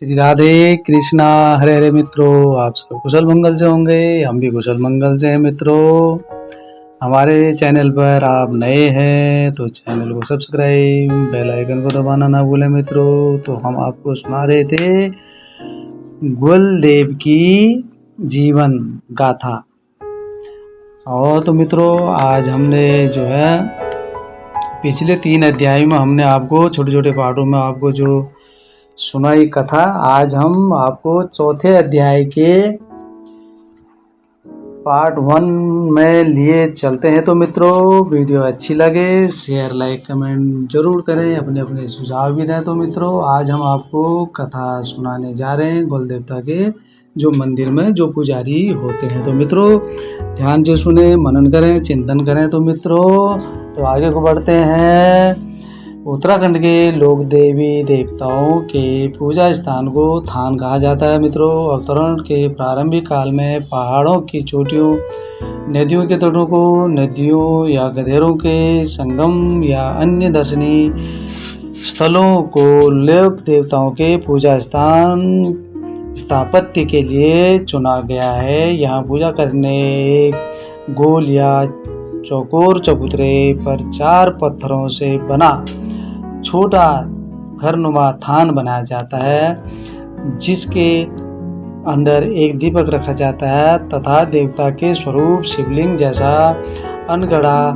श्री राधे कृष्णा। हरे हरे मित्रों, आप सब कुशल मंगल से होंगे। हम भी कुशल मंगल से हैं मित्रों। हमारे चैनल पर आप नए हैं तो चैनल को सब्सक्राइब, बेल आइकन को दबाना ना भूलें मित्रों। तो हम आपको सुना रहे थे गुलदेव की जीवन गाथा। और तो मित्रों, आज हमने जो है पिछले 3 अध्याय में हमने आपको छोटे छोटे पार्टों में आपको जो सुनाई कथा, आज हम आपको चौथे अध्याय के पार्ट 1 में लिए चलते हैं। तो मित्रों, वीडियो अच्छी लगे शेयर लाइक कमेंट जरूर करें, अपने अपने सुझाव भी दें। तो मित्रों, आज हम आपको कथा सुनाने जा रहे हैं गुल देवता के जो मंदिर में जो पुजारी होते हैं। तो मित्रों, ध्यान से सुने, मनन करें, चिंतन करें। तो मित्रों, तो आगे को बढ़ते हैं। उत्तराखंड के लोक देवी देवताओं के पूजा स्थान को थान कहा जाता है। मित्रों, अवतरण के प्रारंभिक काल में पहाड़ों की चोटियों, नदियों के तटों को, नदियों या गधेरों के संगम या अन्य दर्शनीय स्थलों को लोक देवताओं के पूजा स्थान स्थापत्य के लिए चुना गया है। यहाँ पूजा करने एक गोल या चौकोर चबूतरे पर 4 पत्थरों से बना छोटा घरनुमा थान बनाया जाता है, जिसके अंदर एक दीपक रखा जाता है तथा देवता के स्वरूप शिवलिंग जैसा अनगढ़ा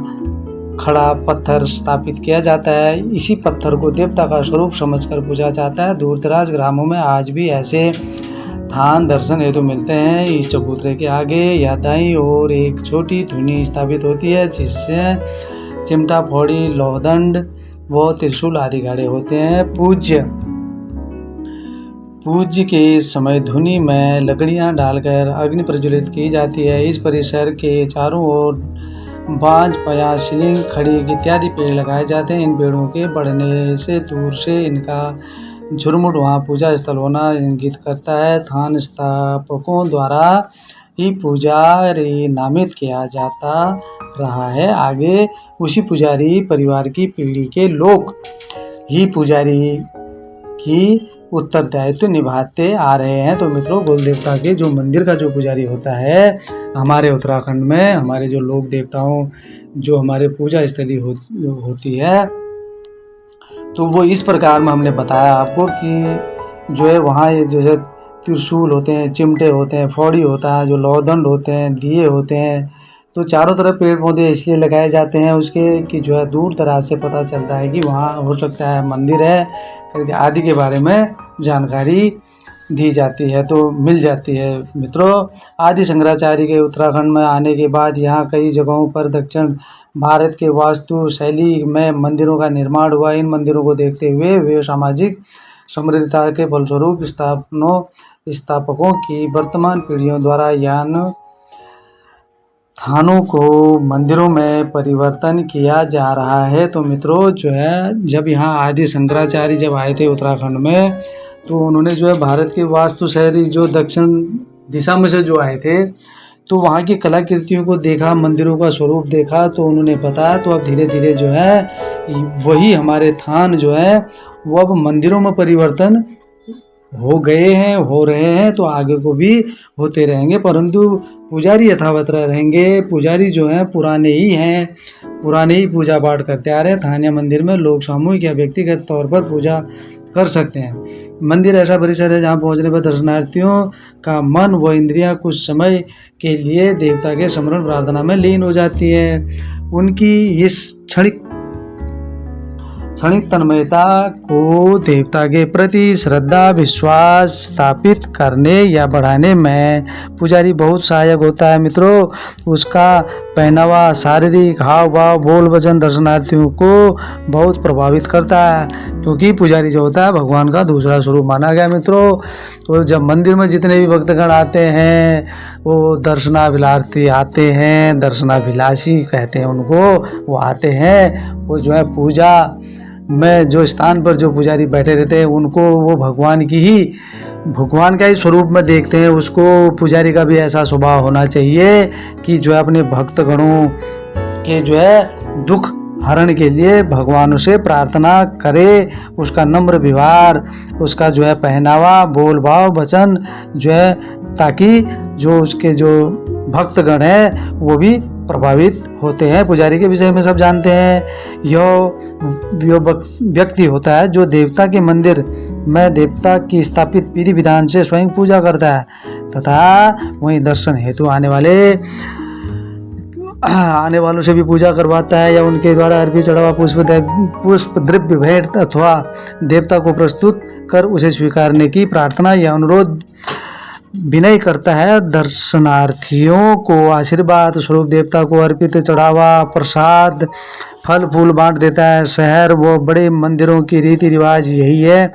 खड़ा पत्थर स्थापित किया जाता है। इसी पत्थर को देवता का स्वरूप समझकर पूजा जाता है। दूर दराज ग्रामों में आज भी ऐसे थान दर्शन हेतु मिलते हैं। इस चबूतरे के आगे या दाईं ओर एक छोटी धुनी स्थापित होती है, जिससे चिमटा, फोड़ी, लौहदंड व त्रिशूल आदि गाड़े होते हैं। पूज्य के समय धुनी में लकड़ियां डालकर अग्नि प्रज्वलित की जाती है। इस परिसर के चारों ओर बांज, पया, सीलिंग, खड़ी इत्यादि पेड़ लगाए जाते हैं। इन पेड़ों के बढ़ने से दूर से इनका झुरमुट वहाँ पूजा स्थल होना इंगित करता है। थान स्थापकों द्वारा ही पुजारी नामित किया जाता रहा है। आगे उसी पुजारी परिवार की पीढ़ी के लोग ही पुजारी की उत्तरदायित्व निभाते आ रहे हैं। तो मित्रों, गुल देवता के जो मंदिर का जो पुजारी होता है हमारे उत्तराखंड में, हमारे जो लोक देवताओं जो हमारे पूजा स्थली होती है, तो वो इस प्रकार में हमने बताया आपको कि जो है वहाँ ये जो है त्रिशूल होते हैं, चिमटे होते हैं, फौड़ी होता है, जो लौहदंड होते हैं, दिए होते हैं। तो चारों तरफ पेड़ पौधे इसलिए लगाए जाते हैं उसके कि जो है दूर दराज से पता चलता है कि वहाँ हो सकता है मंदिर है करके आदि के बारे में जानकारी दी जाती है, तो मिल जाती है। मित्रों, आदि शंकराचार्य के उत्तराखंड में आने के बाद यहाँ कई जगहों पर दक्षिण भारत के वास्तु शैली में मंदिरों का निर्माण हुआ। इन मंदिरों को देखते हुए वे सामाजिक समृद्धता के फलस्वरूप स्थापकों की वर्तमान पीढ़ियों द्वारा यान थानों को मंदिरों में परिवर्तन किया जा रहा है। तो मित्रों, जो है जब यहाँ आदि शंकराचार्य जब आए थे उत्तराखंड में, तो उन्होंने जो है भारत के वास्तु शैली जो दक्षिण दिशा में से जो आए थे, तो वहाँ की कलाकृतियों को देखा, मंदिरों का स्वरूप देखा, तो उन्होंने बताया। तो अब धीरे धीरे जो है वही हमारे थान जो है वो अब मंदिरों में परिवर्तन हो गए हैं, हो रहे हैं, तो आगे को भी होते रहेंगे, परंतु पुजारी यथावत रहेंगे। पुजारी जो हैं पुराने ही हैं, पुराने ही पूजा पाठ करते आ रहे हैं। थानीय मंदिर में लोग सामूहिक या व्यक्तिगत तौर पर पूजा कर सकते हैं। मंदिर ऐसा परिसर है जहाँ पहुँचने पर दर्शनार्थियों का मन व इंद्रियां कुछ समय के लिए देवता के स्मरण प्रार्थना में लीन हो जाती है। उनकी इस क्षणिक तन्मयता को देवता के प्रति श्रद्धा विश्वास स्थापित करने या बढ़ाने में पुजारी बहुत सहायक होता है। मित्रों, उसका पहनावा, शारीरिक हाव भाव, बोल वचन दर्शनार्थियों को बहुत प्रभावित करता है, क्योंकि पुजारी जो होता है भगवान का दूसरा स्वरूप माना गया। मित्रों, तो जब मंदिर में जितने भी भक्तगण आते हैं वो दर्शनाभिलाषी आते हैं, दर्शनाभिलाषी कहते हैं उनको, वो आते हैं, वो जो है पूजा में जो स्थान पर जो पुजारी बैठे रहते हैं उनको वो भगवान का ही स्वरूप में देखते हैं। उसको पुजारी का भी ऐसा स्वभाव होना चाहिए कि जो है अपने भक्तगणों के जो है दुख हरण के लिए भगवानों से प्रार्थना करे, उसका नम्र व्यवहार, उसका जो है पहनावा, बोल भाव, वचन जो है, ताकि जो उसके जो भक्तगण हैं वो भी प्रभावित होते हैं। पुजारी के विषय में सब जानते हैं। यह व्यक्ति होता है जो देवता के मंदिर में देवता की स्थापित विधि विधान से स्वयं पूजा करता है तथा वहीं दर्शन हेतु आने वालों से भी पूजा करवाता है या उनके द्वारा अर्पित चढ़ावा पुष्प द्रव्य भेंट अथवा देवता को प्रस्तुत कर उसे स्वीकारने की प्रार्थना या अनुरोध विनय करता है। दर्शनार्थियों को आशीर्वाद स्वरूप देवता को अर्पित चढ़ावा, प्रसाद, फल फूल बांट देता है। शहर व बड़े मंदिरों की रीति रिवाज यही है।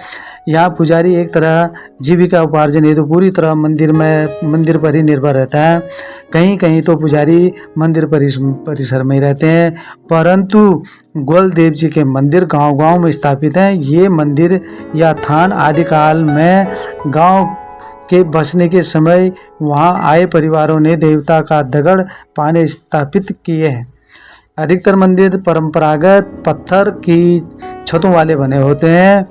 यहाँ पुजारी एक तरह जीविका उपार्जन हेतु पूरी तरह मंदिर पर ही निर्भर रहता है। कहीं कहीं तो पुजारी मंदिर परिसर में ही रहते हैं, परंतु ग्वालदेव जी के मंदिर गांव-गांव में स्थापित हैं। ये मंदिर या थान आदिकाल में गांव के बसने के समय वहां आए परिवारों ने देवता का दगड़ पाने स्थापित किए हैं। अधिकतर मंदिर परंपरागत पत्थर की छतों वाले बने होते हैं।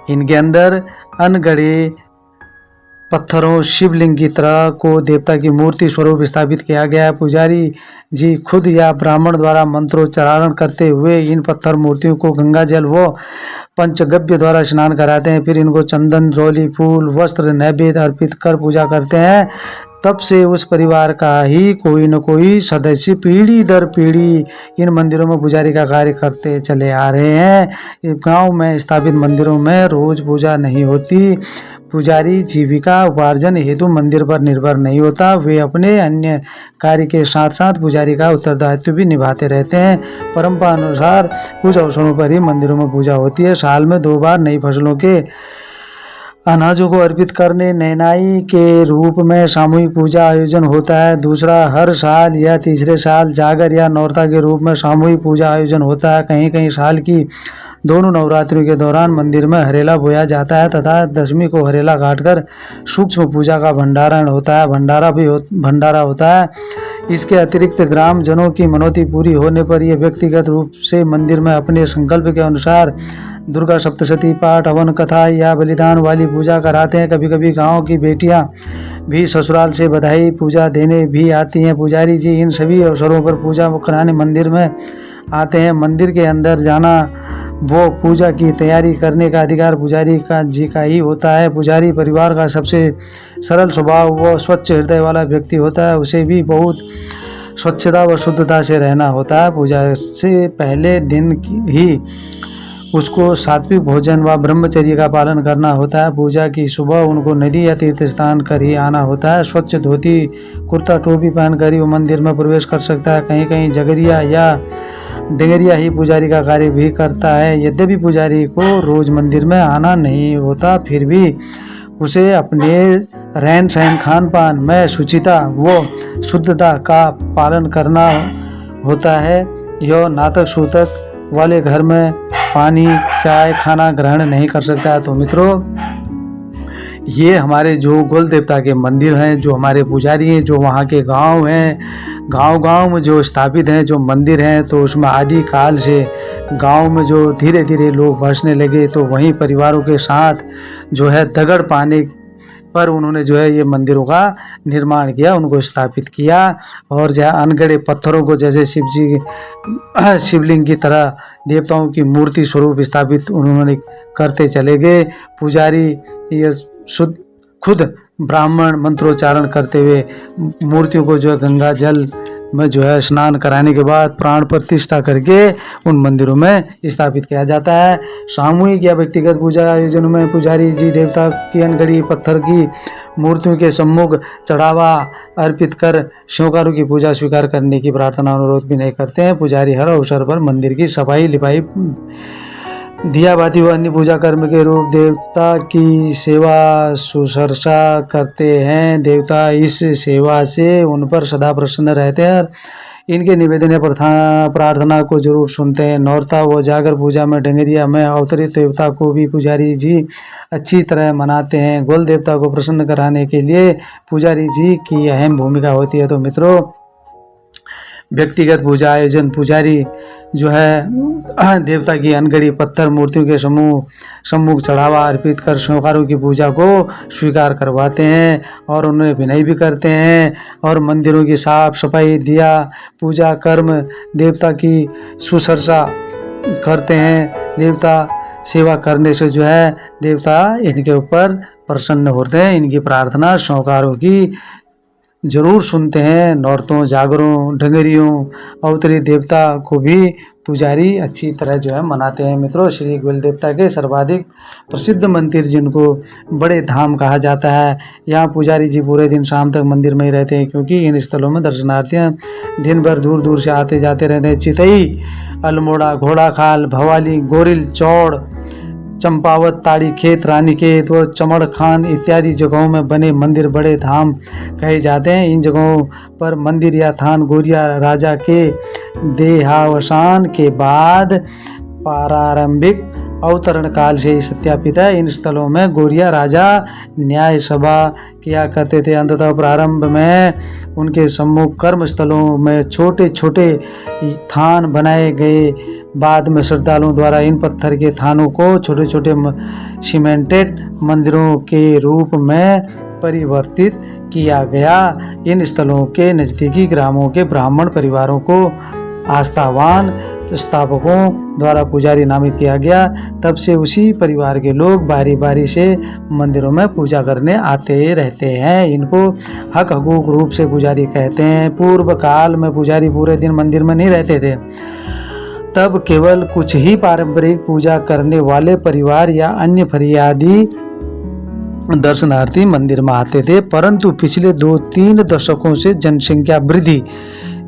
इनके अंदर अनगढ़े पत्थरों शिवलिंग की तरह को देवता की मूर्ति स्वरूप स्थापित किया गया है। पुजारी जी खुद या ब्राह्मण द्वारा मंत्रोच्चारण करते हुए इन पत्थर मूर्तियों को गंगा जल व पंचगव्य द्वारा स्नान कराते हैं। फिर इनको चंदन, रोली, फूल, वस्त्र, नैवेद्य अर्पित कर पूजा करते हैं। तब से उस परिवार का ही कोई न कोई सदस्य पीढ़ी दर पीढ़ी इन मंदिरों में पुजारी का कार्य करते चले आ रहे हैं। गांव में स्थापित मंदिरों में रोज पूजा नहीं होती। पुजारी जीविका उपार्जन हेतु मंदिर पर निर्भर नहीं होता। वे अपने अन्य कार्य के साथ साथ पुजारी का उत्तरदायित्व भी निभाते रहते हैं। परंपरा अनुसार कुछ अवसरों पर ही मंदिरों में पूजा होती है। साल में 2 बार नई फसलों के अनाजों को अर्पित करने नैनाई के रूप में सामूहिक पूजा आयोजन होता है। दूसरा, हर साल या तीसरे साल जागर या नौरता के रूप में सामूहिक पूजा आयोजन होता है। कहीं कहीं साल की दोनों नवरात्रियों के दौरान मंदिर में हरेला बोया जाता है तथा दशमी को हरेला काटकर सूक्ष्म पूजा का भंडारा होता है। इसके अतिरिक्त ग्राम जनों की मनौती पूरी होने पर यह व्यक्तिगत रूप से मंदिर में अपने संकल्प के अनुसार दुर्गा सप्तशती पाठ, हवन कथा या बलिदान वाली पूजा कराते हैं। कभी कभी गांव की बेटियां भी ससुराल से बधाई पूजा देने भी आती हैं। पुजारी जी इन सभी अवसरों पर पूजा कराने मंदिर में आते हैं। मंदिर के अंदर जाना वो पूजा की तैयारी करने का अधिकार पुजारी जी का ही होता है। पुजारी परिवार का सबसे सरल स्वभाव व स्वच्छ हृदय वाला व्यक्ति होता है। उसे भी बहुत स्वच्छता व शुद्धता से रहना होता है। पूजा से पहले दिन ही उसको सात्विक भोजन व ब्रह्मचर्य का पालन करना होता है। पूजा की सुबह उनको नदी या तीर्थ स्थान कर ही आना होता है। स्वच्छ धोती, कुर्ता, टोपी पहनकर ही वो मंदिर में प्रवेश कर सकता है। कहीं कहीं जगरिया या डेंगरिया ही पुजारी का कार्य भी करता है। यद्यपि पुजारी को रोज मंदिर में आना नहीं होता, फिर भी उसे अपने रहन सहन, खान पान में शुचिता व शुद्धता का पालन करना होता है। यह नातक सूतक वाले घर में पानी, चाय, खाना ग्रहण नहीं कर सकता है। तो मित्रों, ये हमारे जो कुल देवता के मंदिर हैं, जो हमारे पुजारी हैं, जो वहाँ के गांव हैं, गांव में जो स्थापित हैं जो मंदिर हैं, तो उसमें आदि काल से गांव में जो धीरे धीरे लोग बसने लगे, तो वहीं परिवारों के साथ जो है दगड़ पाने पर उन्होंने जो है ये मंदिरों का निर्माण किया, उनको स्थापित किया। और जहाँ अनगढ़े पत्थरों को जैसे शिवलिंग की तरह देवताओं की मूर्ति स्वरूप स्थापित उन्होंने करते चले गए। पुजारी ये खुद ब्राह्मण मंत्रोच्चारण करते हुए मूर्तियों को जो है गंगा जल में जो है स्नान कराने के बाद प्राण प्रतिष्ठा करके उन मंदिरों में स्थापित किया जाता है। सामूहिक या व्यक्तिगत पूजा आयोजनों में पुजारी जी देवता की अनगढ़ी पत्थर की मूर्तियों के सम्मुख चढ़ावा अर्पित कर शिवकारों की पूजा स्वीकार करने की प्रार्थना अनुरोध भी नहीं करते हैं। पुजारी हर अवसर पर मंदिर की सफाई, लिपाई, दिया बाती व अन्य पूजा कर्म के रूप देवता की सेवा शुश्रूषा करते हैं। देवता इस सेवा से उन पर सदा प्रसन्न रहते हैं। इनके निवेदन या प्रार्थना को जरूर सुनते हैं। नौरता व जागर पूजा में डंगरिया में अवतरित देवता को भी पुजारी जी अच्छी तरह मनाते हैं। कुल देवता को प्रसन्न कराने के लिए पुजारी जी की अहम भूमिका होती है। तो मित्रों, व्यक्तिगत पूजा आयोजन, पुजारी जो है देवता की अनगढ़ी पत्थर मूर्तियों के सम्मुख चढ़ावा अर्पित कर श्रृंगारों की पूजा को स्वीकार करवाते हैं और उन्हें विनय भी करते हैं। और मंदिरों की साफ सफाई, दिया पूजा कर्म, देवता की सुसरसा करते हैं। देवता सेवा करने से जो है देवता इनके ऊपर प्रसन्न होते हैं, इनकी प्रार्थना श्रृंगारों की जरूर सुनते हैं। नौरतों, जागरों, डंगरियों, अवतरी देवता को भी पुजारी अच्छी तरह जो है मनाते हैं। मित्रों, श्री गोविल देवता के सर्वाधिक प्रसिद्ध मंदिर जिनको बड़े धाम कहा जाता है, यहाँ पुजारी जी पूरे दिन शाम तक मंदिर में ही रहते हैं, क्योंकि इन स्थलों में दर्शनार्थियाँ दिन भर दूर दूर से आते जाते रहते हैं। चितई, अल्मोड़ा, घोड़ाखाल, भवाली, गोरिल, चौड़, चंपावत, ताड़ी खेत, रानीखेत व चमड़ खान इत्यादि जगहों में बने मंदिर बड़े धाम कहे जाते हैं। इन जगहों पर मंदिर या थान गोरिया राजा के देहावसान के बाद प्रारंभिक अवतरण काल से ही सत्यापित है। इन स्थलों में गोरिया राजा न्याय सभा किया करते थे। अंततः प्रारंभ में उनके सम्मुख कर्म स्थलों में छोटे छोटे थान बनाए गए। बाद में श्रद्धालुओं द्वारा इन पत्थर के थानों को छोटे छोटे सीमेंटेड मंदिरों के रूप में परिवर्तित किया गया। इन स्थलों के नज़दीकी ग्रामों के ब्राह्मण परिवारों को आस्थावान स्थापकों द्वारा पुजारी नामित किया गया। तब से उसी परिवार के लोग बारी बारी से मंदिरों में पूजा करने आते रहते हैं। इनको हक हकूक रूप से पुजारी कहते हैं। पूर्व काल में पुजारी पूरे दिन मंदिर में नहीं रहते थे, तब केवल कुछ ही पारंपरिक पूजा करने वाले परिवार या अन्य फरियादी दर्शनार्थी मंदिर में आते थे। परंतु पिछले 2-3 दशकों से जनसंख्या वृद्धि,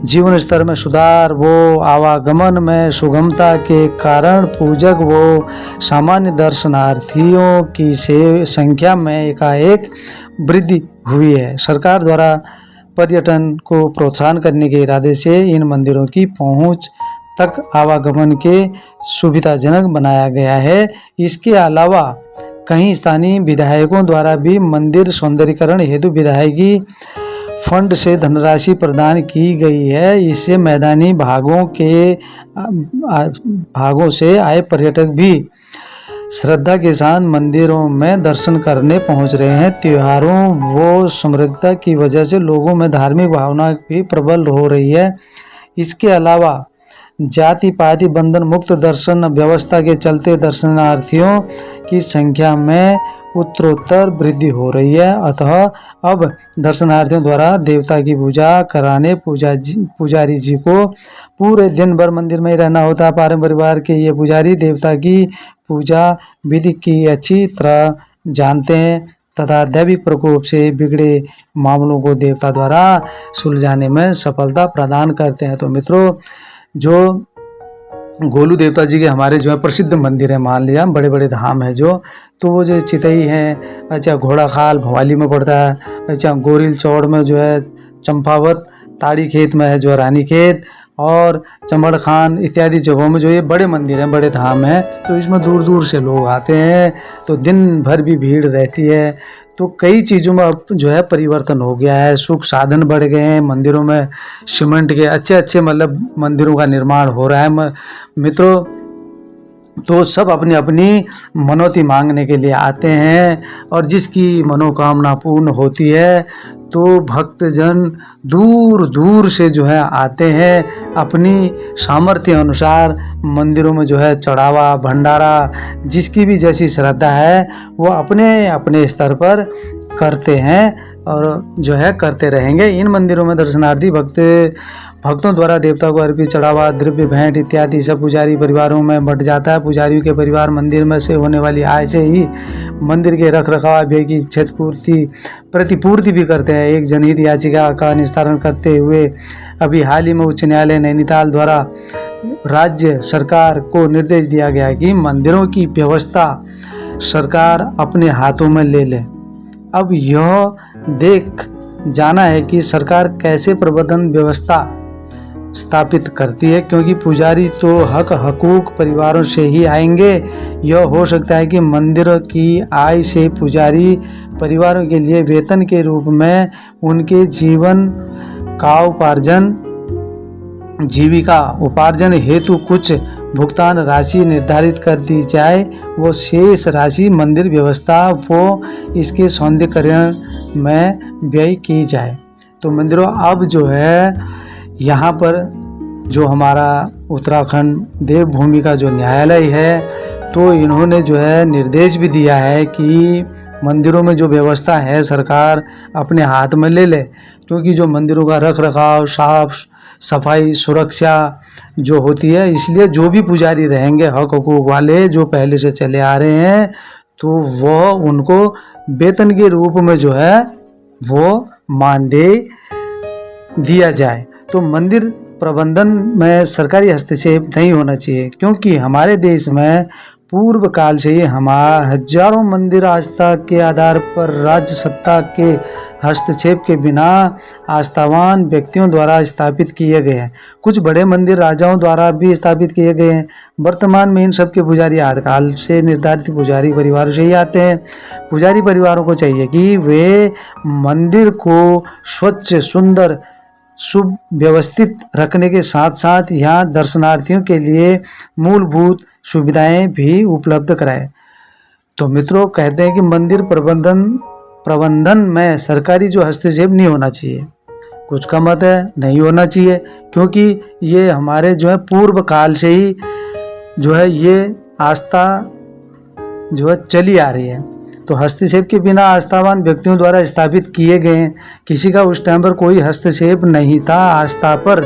जीवन स्तर में सुधार व आवागमन में सुगमता के कारण पूजक व सामान्य दर्शनार्थियों की संख्या में एकाएक वृद्धि हुई है। सरकार द्वारा पर्यटन को प्रोत्साहन करने के इरादे से इन मंदिरों की पहुंच तक आवागमन के सुविधाजनक बनाया गया है। इसके अलावा कई स्थानीय विधायकों द्वारा भी मंदिर सौंदर्यीकरण हेतु विधायकी फंड से धनराशि प्रदान की गई है। इससे मैदानी भागों से आए पर्यटक भी श्रद्धा के साथ मंदिरों में दर्शन करने पहुंच रहे हैं। त्योहारों व समृद्धता की वजह से लोगों में धार्मिक भावना भी प्रबल हो रही है। इसके अलावा जाति पाति बंधन मुक्त दर्शन व्यवस्था के चलते दर्शनार्थियों की संख्या में उत्तरोत्तर वृद्धि हो रही है। अतः अब दर्शनार्थियों द्वारा देवता की पूजा कराने पुजारी जी को पूरे दिन भर मंदिर में ही रहना होता है। पारंपरिक परिवार के ये पुजारी देवता की पूजा विधि की अच्छी तरह जानते हैं तथा दैविक प्रकोप से बिगड़े मामलों को देवता द्वारा सुलझाने में सफलता प्रदान करते हैं। तो मित्रों, जो गोलू देवता जी के हमारे जो है प्रसिद्ध मंदिर है, मान लिया बड़े बड़े धाम है जो, तो वो जो चितई है, अच्छा घोड़ाखाल भवाली में पड़ता है, अच्छा गोरिल चौड़ में जो है, चंपावत ताड़ी खेत में है जो रानीखेत, और चमड़ खान इत्यादि जगहों में जो ये बड़े मंदिर हैं, बड़े धाम हैं, तो इसमें दूर दूर से लोग आते हैं। तो दिन भर भी भीड़ रहती है। तो कई चीज़ों में अब जो है परिवर्तन हो गया है, सुख साधन बढ़ गए हैं। मंदिरों में सीमेंट के अच्छे अच्छे मतलब मंदिरों का निर्माण हो रहा है। मित्रों, तो सब अपनी अपनी मनौती मांगने के लिए आते हैं और जिसकी मनोकामना पूर्ण होती है तो भक्तजन दूर दूर से जो है आते हैं। अपनी सामर्थ्य अनुसार मंदिरों में जो है चढ़ावा भंडारा जिसकी भी जैसी श्रद्धा है वो अपने अपने स्तर पर करते हैं और जो है करते रहेंगे। इन मंदिरों में दर्शनार्थी भक्तों द्वारा देवता को अर्पित चढ़ावा द्रव्य भेंट इत्यादि सब पुजारी परिवारों में बंट जाता है। पुजारियों के परिवार मंदिर में से होने वाली आय से ही मंदिर के रख रखाव व्यय की प्रतिपूर्ति भी करते हैं। एक जनहित याचिका का निस्तारण करते हुए अभी हाल ही में उच्च न्यायालय नैनीताल द्वारा राज्य सरकार को निर्देश दिया गया कि मंदिरों की व्यवस्था सरकार अपने हाथों में ले ले। अब यह देख जाना है कि सरकार कैसे प्रबंधन व्यवस्था स्थापित करती है, क्योंकि पुजारी तो हक हकूक परिवारों से ही आएंगे। यह हो सकता है कि मंदिर की आय से पुजारी परिवारों के लिए वेतन के रूप में उनके जीवन का उपार्जन जीविका उपार्जन हेतु कुछ भुगतान राशि निर्धारित कर दी जाए, वो शेष राशि मंदिर व्यवस्था व इसके सौंदर्यीकरण में व्यय की जाए। तो मंदिरों अब जो है यहाँ पर जो हमारा उत्तराखंड देवभूमि का जो न्यायालय है, तो इन्होंने जो है निर्देश भी दिया है कि मंदिरों में जो व्यवस्था है सरकार अपने हाथ में ले ले, क्योंकि जो मंदिरों का रख रखाव, साफ सफाई, सुरक्षा जो होती है, इसलिए जो भी पुजारी रहेंगे हक हकूक वाले जो पहले से चले आ रहे हैं, तो वह उनको वेतन के रूप में जो है वो मानदेय दिया जाए। तो मंदिर प्रबंधन में सरकारी हस्तक्षेप नहीं होना चाहिए, क्योंकि हमारे देश में पूर्व काल से ही हजारों मंदिर आस्था के आधार पर राज्य सत्ता के हस्तक्षेप के बिना आस्थावान व्यक्तियों द्वारा स्थापित किए गए हैं। कुछ बड़े मंदिर राजाओं द्वारा भी स्थापित किए गए हैं। वर्तमान में इन सब के पुजारी आदिकाल से निर्धारित पुजारी परिवारों से ही आते हैं। पुजारी परिवारों को चाहिए कि वे मंदिर को स्वच्छ, सुंदर, शुभ व्यवस्थित रखने के साथ साथ यहाँ दर्शनार्थियों के लिए मूलभूत सुविधाएं भी उपलब्ध कराएं। तो मित्रों, कहते हैं कि मंदिर प्रबंधन में सरकारी जो हस्तक्षेप नहीं होना चाहिए। कुछ का मत है नहीं होना चाहिए, क्योंकि ये हमारे जो है पूर्व काल से ही जो है ये आस्था जो है चली आ रही है। तो हस्तक्षेप के बिना आस्थावान व्यक्तियों द्वारा स्थापित किए गए हैं। किसी का उस टाइम पर कोई हस्तक्षेप नहीं था आस्था पर,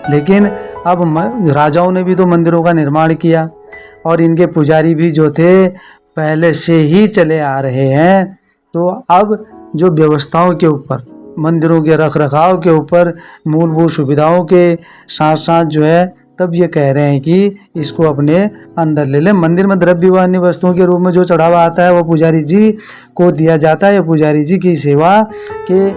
लेकिन अब राजाओं ने भी तो मंदिरों का निर्माण किया और इनके पुजारी भी जो थे पहले से ही चले आ रहे हैं। तो अब जो व्यवस्थाओं के ऊपर, मंदिरों के रख रखाव के ऊपर, मूलभूत सुविधाओं के साथ साथ जो है तब ये कह रहे हैं कि इसको अपने अंदर ले लें। मंदिर में द्रव्य व अन्य वस्तुओं के रूप में जो चढ़ावा आता है वो पुजारी जी को दिया जाता है। या पुजारी जी की सेवा के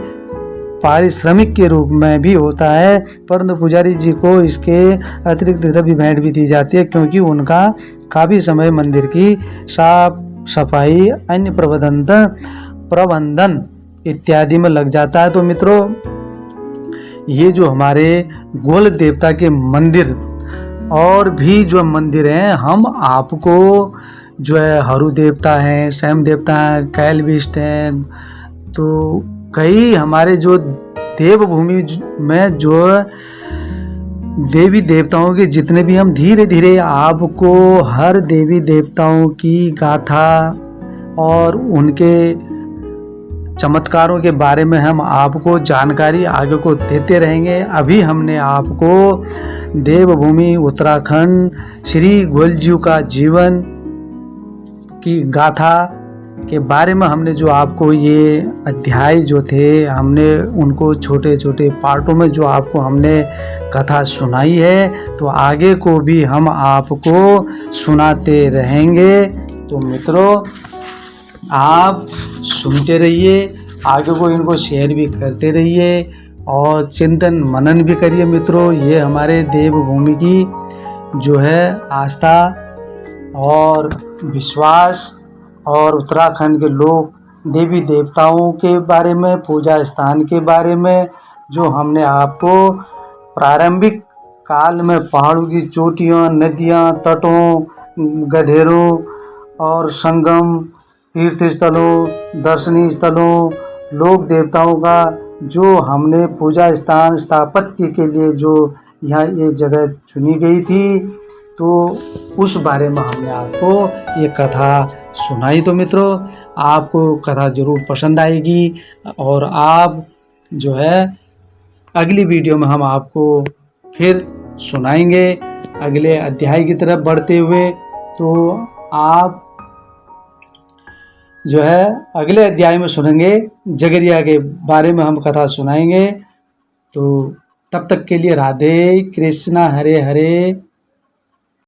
पारिश्रमिक के रूप में भी होता है, परंतु पुजारी जी को इसके अतिरिक्त द्रव्य भेंट भी दी जाती है, क्योंकि उनका काफ़ी समय मंदिर की साफ सफाई, अन्य प्रबंधन इत्यादि में लग जाता है। तो मित्रों, ये जो हमारे गोल देवता के मंदिर और भी जो मंदिर हैं, हम आपको जो है हरु देवता हैं, सैम देवता हैं, कैलविस्ट हैं, तो कई हमारे जो देवभूमि में जो देवी देवताओं के जितने भी, हम धीरे धीरे आपको हर देवी देवताओं की गाथा और उनके चमत्कारों के बारे में हम आपको जानकारी आगे को देते रहेंगे। अभी हमने आपको देवभूमि उत्तराखंड श्री गोलजू का जीवन की गाथा के बारे में हमने जो आपको ये अध्याय जो थे, हमने उनको छोटे छोटे पार्टों में जो आपको हमने कथा सुनाई है, तो आगे को भी हम आपको सुनाते रहेंगे। तो मित्रों, आप सुनते रहिए, आगे को इनको शेयर भी करते रहिए और चिंतन मनन भी करिए। मित्रों, ये हमारे देवभूमि की जो है आस्था और विश्वास और उत्तराखंड के लोग देवी देवताओं के बारे में, पूजा स्थान के बारे में जो हमने आपको प्रारंभिक काल में पहाड़ों की चोटियाँ, नदियाँ, तटों, गधेरों और संगम, तीर्थ स्थलों, दर्शनीय स्थलों, लोक देवताओं का जो हमने पूजा स्थान स्थापत्य के लिए जो यहाँ ये जगह चुनी गई थी, तो उस बारे में हमने आपको ये कथा सुनाई। तो मित्रों, आपको कथा ज़रूर पसंद आएगी और आप जो है अगली वीडियो में हम आपको फिर सुनाएंगे अगले अध्याय की तरफ बढ़ते हुए। तो आप जो है अगले अध्याय में सुनेंगे, जगरिया के बारे में हम कथा सुनाएंगे। तो तब तक के लिए राधे कृष्णा, हरे हरे।